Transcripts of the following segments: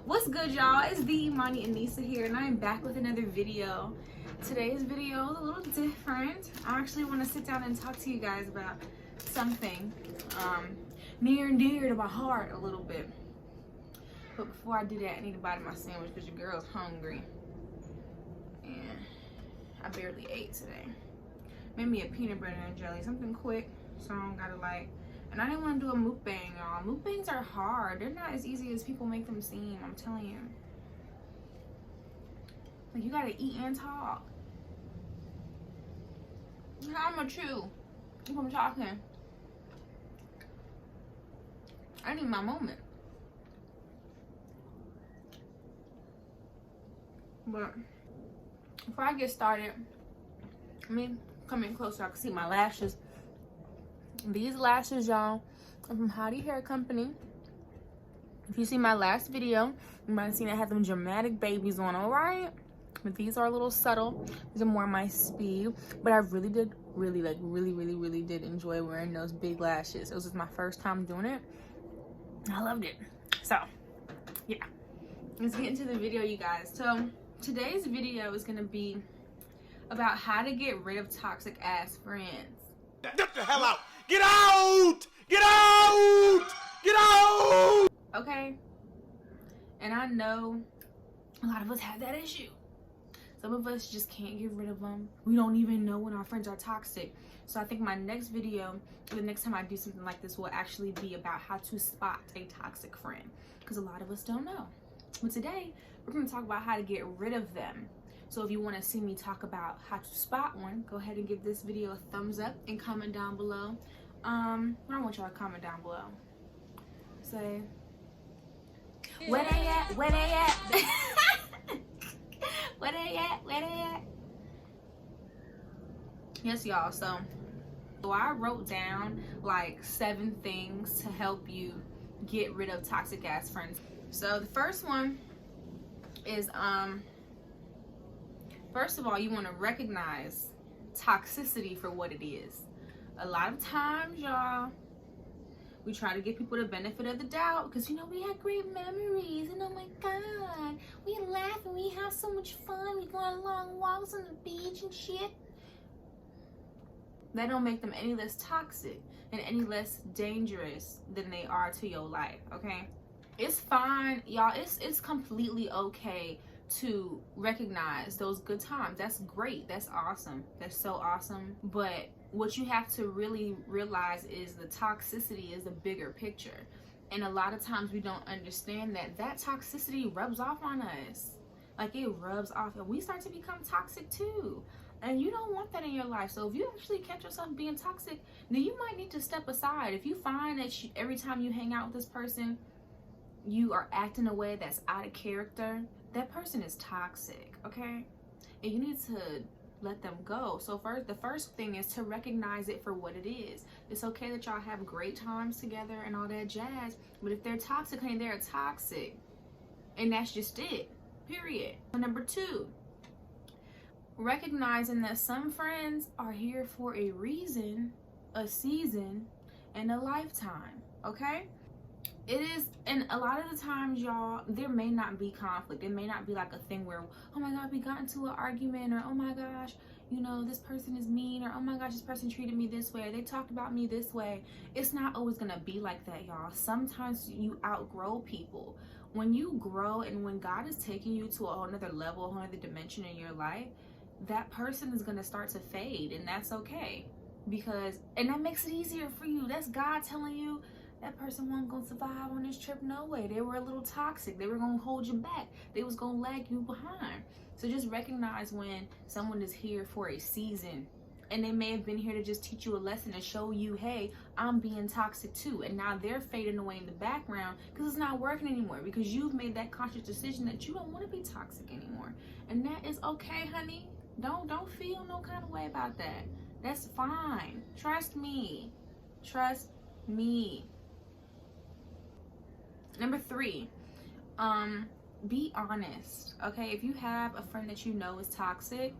What's good, y'all? It's the Imani Anissa here, and I am back with another video. Today's video is a little different. I actually want to sit down and talk to you guys about something near and dear to my heart a little bit. But before I do that, I need to bite my sandwich because your girl's hungry. And I barely ate today. Made me a peanut butter and jelly, something quick, so I don't gotta like. And I didn't want to do a mukbang, y'all. Mukbangs are hard. They're not as easy as people make them seem, I'm telling you. Like, you gotta eat and talk. How am I chew if I'm talking? I need my moment. But before I get started, let me come in closer so I can see my lashes. These lashes, y'all, are from Howdy Hair Company. If you see my last video, you might have seen I had them dramatic babies on, alright? But these are a little subtle. These are more my speed. But I really did enjoy wearing those big lashes. It was just my first time doing it. I loved it. So, yeah. Let's get into the video, you guys. So, today's video is going to be about how to get rid of toxic ass friends. Get the hell out! Get out! Get out! Get out! Okay? And I know a lot of us have that issue. Some of us just can't get rid of them. We don't even know when our friends are toxic. So I think my next video, or the next time I do something like this, will actually be about how to spot a toxic friend. Because a lot of us don't know. But today, we're going to talk about how to get rid of them. So if you want to see me talk about how to spot one, go ahead and give this video a thumbs up and comment down below. I don't want y'all to comment down below. Say, where they at? Where they at? Where they at? Where they at? Yes, y'all. So I wrote down like 7 things to help you get rid of toxic ass friends. So the first one is first of all, you want to recognize toxicity for what it is. A lot of times, y'all, we try to give people the benefit of the doubt because, you know, we had great memories and oh my god, we laugh and we have so much fun. We go on long walks on the beach and shit. That don't make them any less toxic and any less dangerous than they are to your life, okay? It's fine, y'all. It's completely okay to recognize those good times. That's great. That's awesome. That's so awesome. But what you have to really realize is the toxicity is the bigger picture. And a lot of times we don't understand that toxicity rubs off on us. Like, it rubs off and we start to become toxic too. And you don't want that in your life. So if you actually catch yourself being toxic, then you might need to step aside. If you find that every time you hang out with this person, you are acting in a way that's out of character, that person is toxic, okay? And you need to let them go. So the first thing is to recognize it for what it is. It's okay that y'all have great times together and all that jazz, but if they're toxic, honey, they're toxic. And that's just it, period. Number 2, recognizing that some friends are here for a reason, a season, and a lifetime, okay? It is, and a lot of the times, y'all, there may not be conflict. It may not be like a thing where, oh my god, we got into an argument, or oh my gosh, you know, this person is mean, or oh my gosh, this person treated me this way, or they talked about me this way. It's not always gonna be like that, y'all. Sometimes you outgrow people. When you grow and when God is taking you to a whole nother level, a whole nother dimension in your life, that person is gonna start to fade, and that's okay. Because, and that makes it easier for you. That's God telling you, that person wasn't gonna survive on this trip, no way. They were a little toxic. They were gonna hold you back. They was gonna lag you behind. So just recognize when someone is here for a season, and they may have been here to just teach you a lesson and show you, hey, I'm being toxic too. And now they're fading away in the background because it's not working anymore, because you've made that conscious decision that you don't want to be toxic anymore. And that is okay, honey. Don't feel no kind of way about that. That's fine. Trust me. Trust me. Number 3, be honest, okay? If you have a friend that you know is toxic,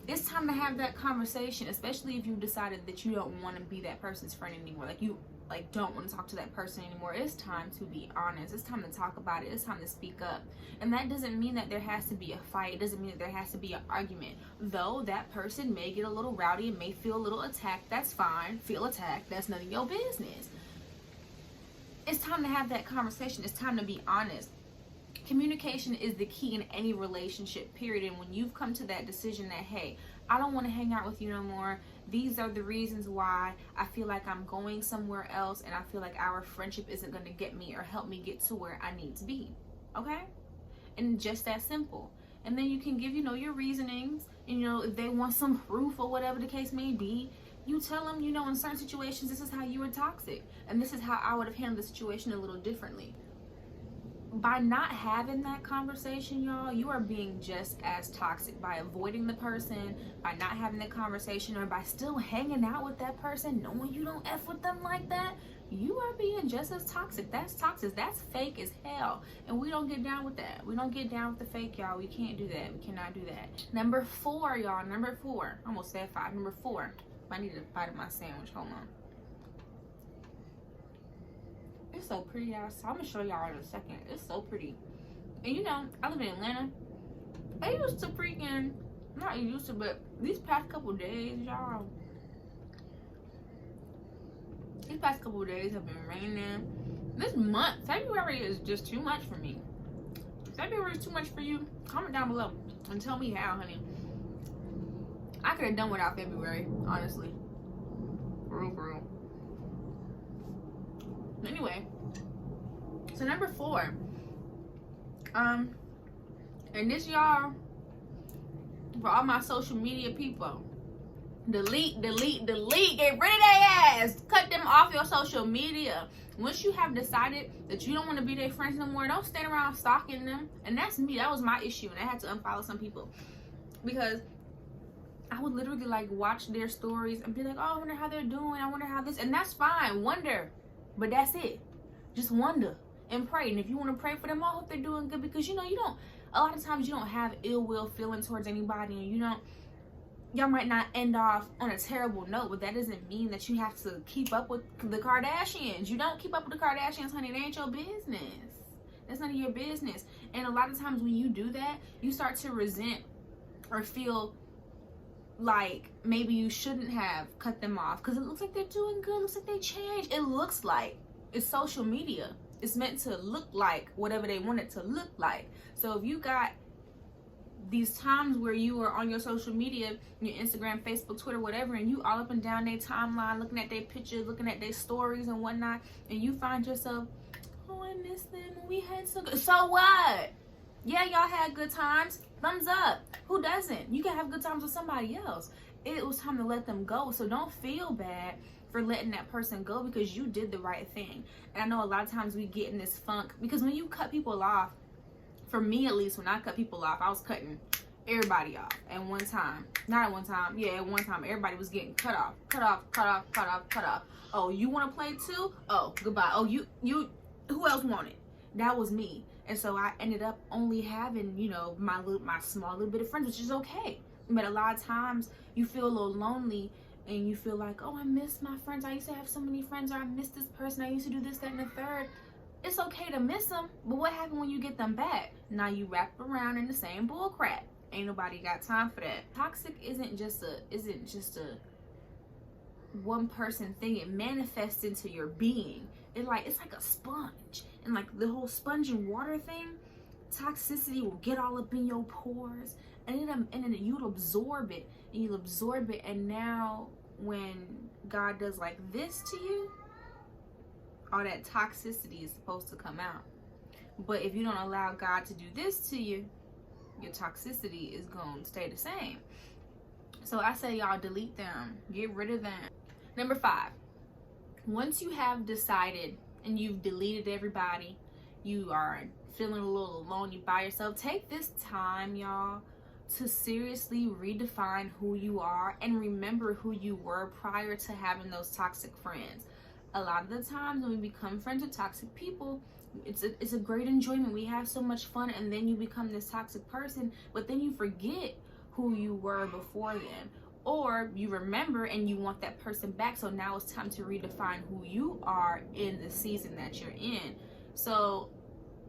it's time to have that conversation, especially if you decided that you don't want to be that person's friend anymore. Like, you like don't want to talk to that person anymore. It's time to be honest. It's time to talk about it. It's time to speak up. And that doesn't mean that there has to be a fight. It doesn't mean that there has to be an argument. Though that person may get a little rowdy and may feel a little attacked, that's fine. Feel attacked, that's none of your business. It's time to have that conversation. It's time to be honest. Communication is the key in any relationship, period. And when you've come to that decision that, hey, I don't want to hang out with you no more. These are the reasons why I feel like I'm going somewhere else, and I feel like our friendship isn't going to get me or help me get to where I need to be. Okay? And just that simple. And then you can give, your reasonings. And, if they want some proof or whatever the case may be, you tell them, in certain situations, this is how you were toxic. And this is how I would have handled the situation a little differently. By not having that conversation, y'all, you are being just as toxic. By avoiding the person, by not having the conversation, or by still hanging out with that person, knowing you don't F with them like that, you are being just as toxic. That's toxic. That's fake as hell. And we don't get down with that. We don't get down with the fake, y'all. We can't do that. We cannot do that. Number 4, y'all. Number 4. I almost said 5. Number 4. I need to bite of my sandwich. Hold on. It's so pretty outside. I'm gonna show y'all in a second. It's so pretty. And I live in Atlanta. I used to freaking, not used to, but these past couple days, y'all. These past couple days have been raining. This month, February is just too much for me. February is too much for you. Comment down below and tell me how, honey. I could have done without February, honestly. For real. Anyway, so number 4, and this, y'all, for all my social media people, delete, get rid of their ass, cut them off your social media. Once you have decided that you don't want to be their friends no more, don't stand around stalking them. And that's me. That was my issue, and I had to unfollow some people because I would literally watch their stories and be like, oh, I wonder how they're doing, I wonder how this, and that's fine, wonder. But that's it. Just wonder and pray. And if you want to pray for them, I hope they're doing good, because you don't, a lot of times you don't have ill will feeling towards anybody, and y'all might not end off on a terrible note, but that doesn't mean that you have to keep up with the Kardashians. You don't keep up with the Kardashians, honey. It ain't your business. That's none of your business. And a lot of times when you do that, you start to resent or feel like maybe you shouldn't have cut them off because it looks like they're doing good. It looks like they changed. It looks like it's social media. It's meant to look like whatever they want it to look like. So if you got these times where you are on your social media, your Instagram, Facebook, Twitter, whatever, and you all up and down their timeline, looking at their pictures, looking at their stories and whatnot, and you find yourself, oh, I miss them, we had so good. So what? Yeah, y'all had good times. Thumbs up. Who doesn't? You can have good times with somebody else. It was time to let them go. So don't feel bad for letting that person go, because you did the right thing. And I know a lot of times we get in this funk because when you cut people off, for me at least, when I cut people off, I was cutting everybody off at one time. Not at one time. Yeah, at one time. Everybody was getting cut off. Oh, you want to play too? Oh, goodbye. Oh, you, who else wanted? That was me. And so I ended up only having, my small little bit of friends, which is okay. But a lot of times you feel a little lonely and you feel like, oh, I miss my friends. I used to have so many friends, or I miss this person. I used to do this, that, and the third. It's okay to miss them, but what happened when you get them back? Now you wrap around in the same bull crap. Ain't nobody got time for that. Toxic isn't just a one person thing. It manifests into your being. It's like a sponge. And like the whole sponge and water thing, toxicity will get all up in your pores, and then you'll absorb it, and now when God does like this to you, all that toxicity is supposed to come out. But if you don't allow God to do this to you, your toxicity is going to stay the same. So I say, y'all, delete them. Get rid of them. Number 5. Once you have decided and you've deleted everybody, you are feeling a little alone, you by yourself, take this time, y'all, to seriously redefine who you are and remember who you were prior to having those toxic friends. A lot of the times when we become friends with toxic people, it's a great enjoyment. We have so much fun, and then you become this toxic person, but then you forget who you were before then. or you remember and you want that person back. So now it's time to redefine who you are in the season that you're in. So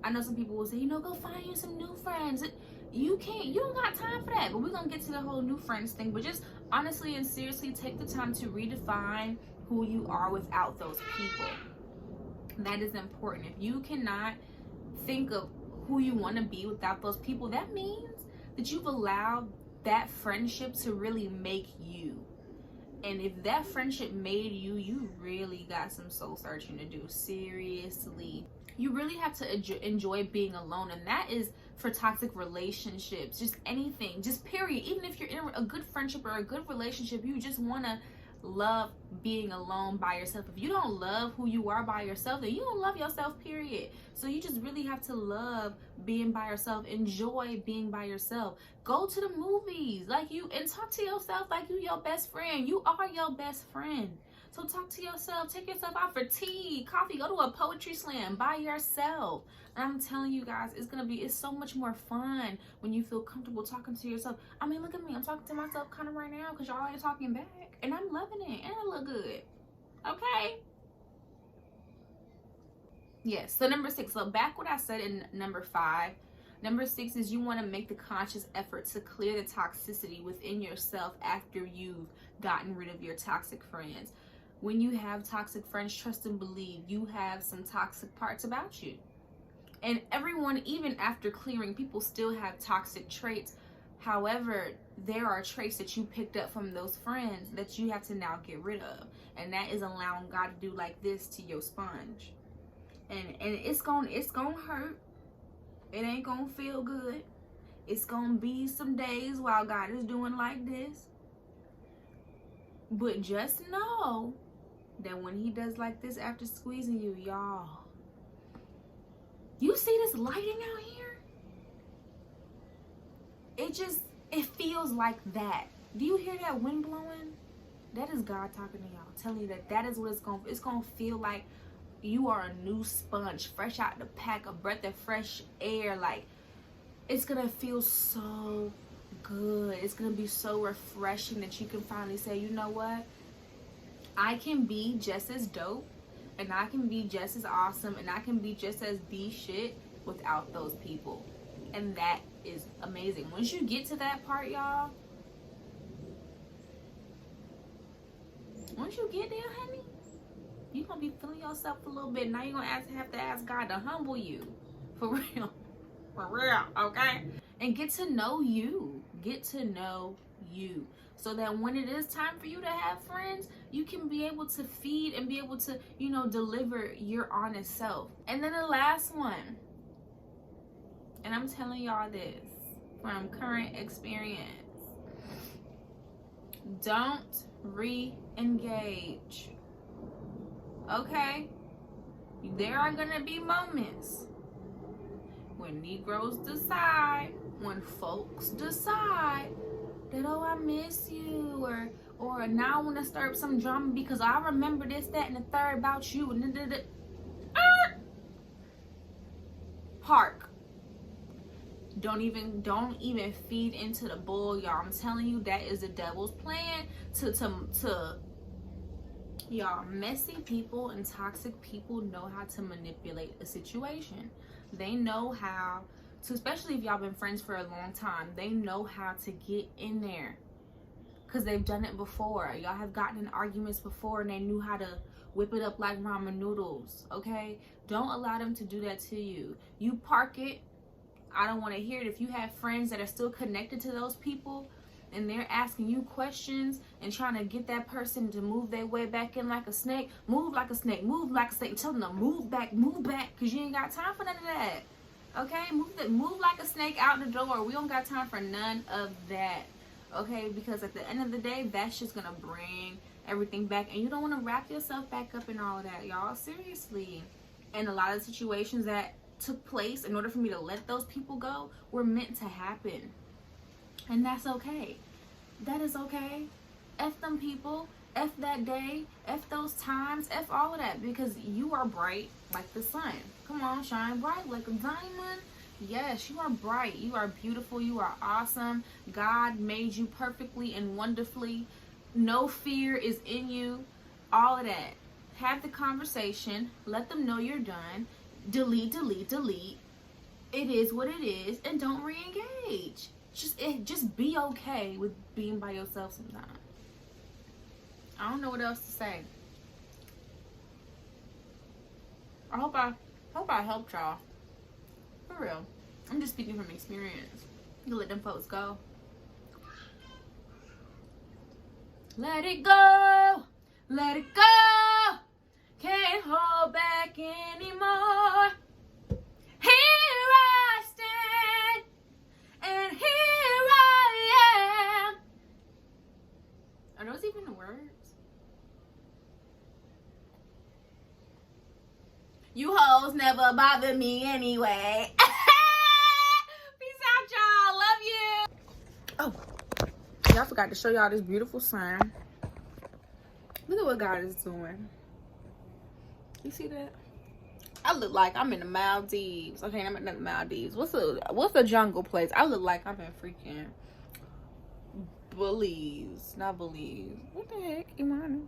I know some people will say, go find you some new friends. You don't got time for that. But we're gonna get to the whole new friends thing. But just honestly and seriously, take the time to redefine who you are without those people. That is important. If you cannot think of who you want to be without those people, that means that you've allowed that friendship to really make you. And if that friendship made you, you really got some soul searching to do. Seriously. You really have to enjoy being alone. And that is for toxic relationships. Just anything. Just period. Even if you're in a good friendship or a good relationship, you just want to love being alone by yourself. If you don't love who you are by yourself, then you don't love yourself, period. So you just really have to love being by yourself. Enjoy being by yourself. Go to the movies and talk to yourself like you your best friend. You are your best friend. So talk to yourself. Take yourself out for tea, coffee. Go to a poetry slam by yourself. And I'm telling you guys, it's so much more fun when you feel comfortable talking to yourself. I mean, look at me. I'm talking to myself kind of right now because y'all ain't talking back. And I'm loving it. And I look good. Okay? Yes. So number 6. So back what I said in number 5. Number 6 is you want to make the conscious effort to clear the toxicity within yourself after you've gotten rid of your toxic friends. When you have toxic friends, trust and believe you have some toxic parts about you. And everyone, even after clearing, people still have toxic traits. However, there are traits that you picked up from those friends that you have to now get rid of. And that is allowing God to do like this to your sponge. And it's gonna hurt. It ain't gonna feel good. It's gonna be some days while God is doing like this. But just know that when he does like this after squeezing you, y'all, you see this lighting out here? It feels like that. Do you hear that wind blowing? That is God talking to y'all, telling you that is what it's gonna feel like. You are a new sponge, fresh out the pack, a breath of fresh air. Like, it's gonna feel so good. It's gonna be so refreshing that you can finally say, you know what? I can be just as dope, and I can be just as awesome, and I can be just as the shit without those people. And that is amazing. Once you get to that part, y'all, once you get there, honey, you're gonna be feeling yourself a little bit. Now you're gonna have to ask God to humble you. For real. For real, okay? And get to know you. Get to know you. So that when it is time for you to have friends, you can be able to feed and be able to, deliver your honest self. And then the last one, and I'm telling y'all this from current experience, don't re-engage. Okay? There are gonna be moments when Negroes decide, when folks decide that, oh, I miss you, or now I want to stir up some drama because I remember this, that, and the third about you, and park. Don't even feed into the bull, y'all. I'm telling you, that is the devil's plan to y'all. Messy people and toxic people know how to manipulate a situation. They know how to, especially if y'all been friends for a long time, they know how to get in there because they've done it before. Y'all have gotten in arguments before and they knew how to whip it up like ramen noodles. Okay, don't allow them to do that to you. You park it. I don't want to hear it. If you have friends that are still connected to those people and they're asking you questions and trying to get that person to move their way back in like a snake, move like a snake, move like a snake. Tell them to move back, because you ain't got time for none of that. Okay, move like a snake out the door. We don't got time for none of that. Okay, because at the end of the day, that's just gonna bring everything back, and you don't want to wrap yourself back up in all of that, y'all. Seriously. And a lot of situations that took place in order for me to let those people go were meant to happen, and that's okay. That is okay. F them people, F that day, F those times, F all of that, because you are bright like the sun. Come on, shine bright like a diamond. Yes, you are bright. You are beautiful. You are awesome. God made you perfectly and wonderfully. No fear is in you. All of that. Have the conversation. Let them know you're done. Delete, delete, delete. It is what it is, and don't re-engage. Just be okay with being by yourself sometimes. I don't know what else to say. I hope I helped y'all. For real. I'm just speaking from experience. You let them folks go. Let it go. Let it go. Can't hold back anymore. Here I stand. And here I am. Are those even the words? You hoes never bother me anyway. Peace out, y'all. Love you. Oh, y'all forgot to show y'all this beautiful sun. Look at what God is doing. You see that? I look like I'm in the Maldives. Okay, I'm in the Maldives. What's the jungle place? I look like I'm in freaking Belize. Not Belize. What the heck, IMAJHN?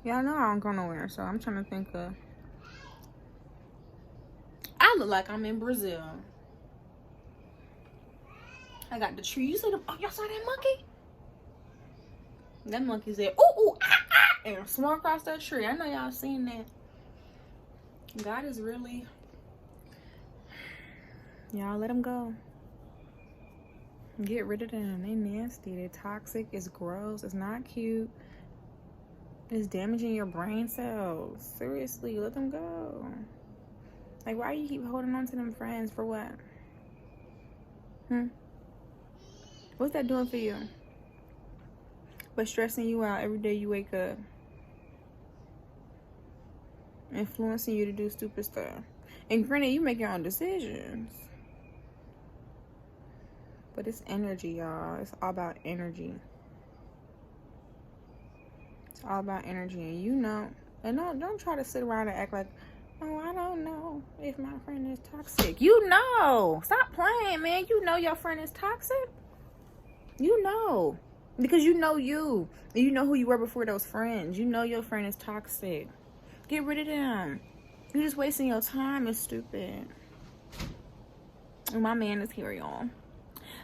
Y'all know I don't go nowhere, so I'm trying to think of. I look like I'm in Brazil. I got the tree. You see oh, y'all saw that monkey? That monkey said, ooh, ooh, ah, ah, and swung across that tree. I know y'all seen that. God is really. Y'all let them go. Get rid of them. They nasty. They're toxic. It's gross. It's not cute. It's damaging your brain cells. Seriously, let them go. Like, why you keep holding on to them friends? For what? What's that doing for you? But stressing you out every day you wake up. Influencing you to do stupid stuff. And granted, you make your own decisions. But it's energy, y'all. It's all about energy. It's all about energy. And you know. And don't try to sit around and act like, oh, I don't know if my friend is toxic. You know. Stop playing, man. You know your friend is toxic. You know. Because you know you. And you know who you were before those friends. You know your friend is toxic. Get rid of them. You're just wasting your time. It's stupid. And my man is here, y'all.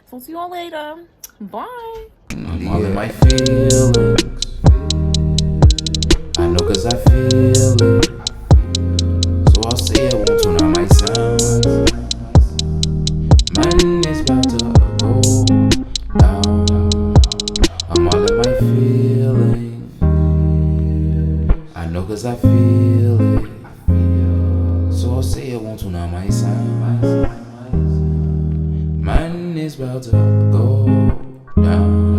So see y'all later. Bye. I'm all in my feelings. I know cause I feel it. So I'll say I won't tune on my sound. Man is about to go down. I'm all in my feelings. I know cause I feel it. So I'll say I won't tune on my sound. Man is about to go down.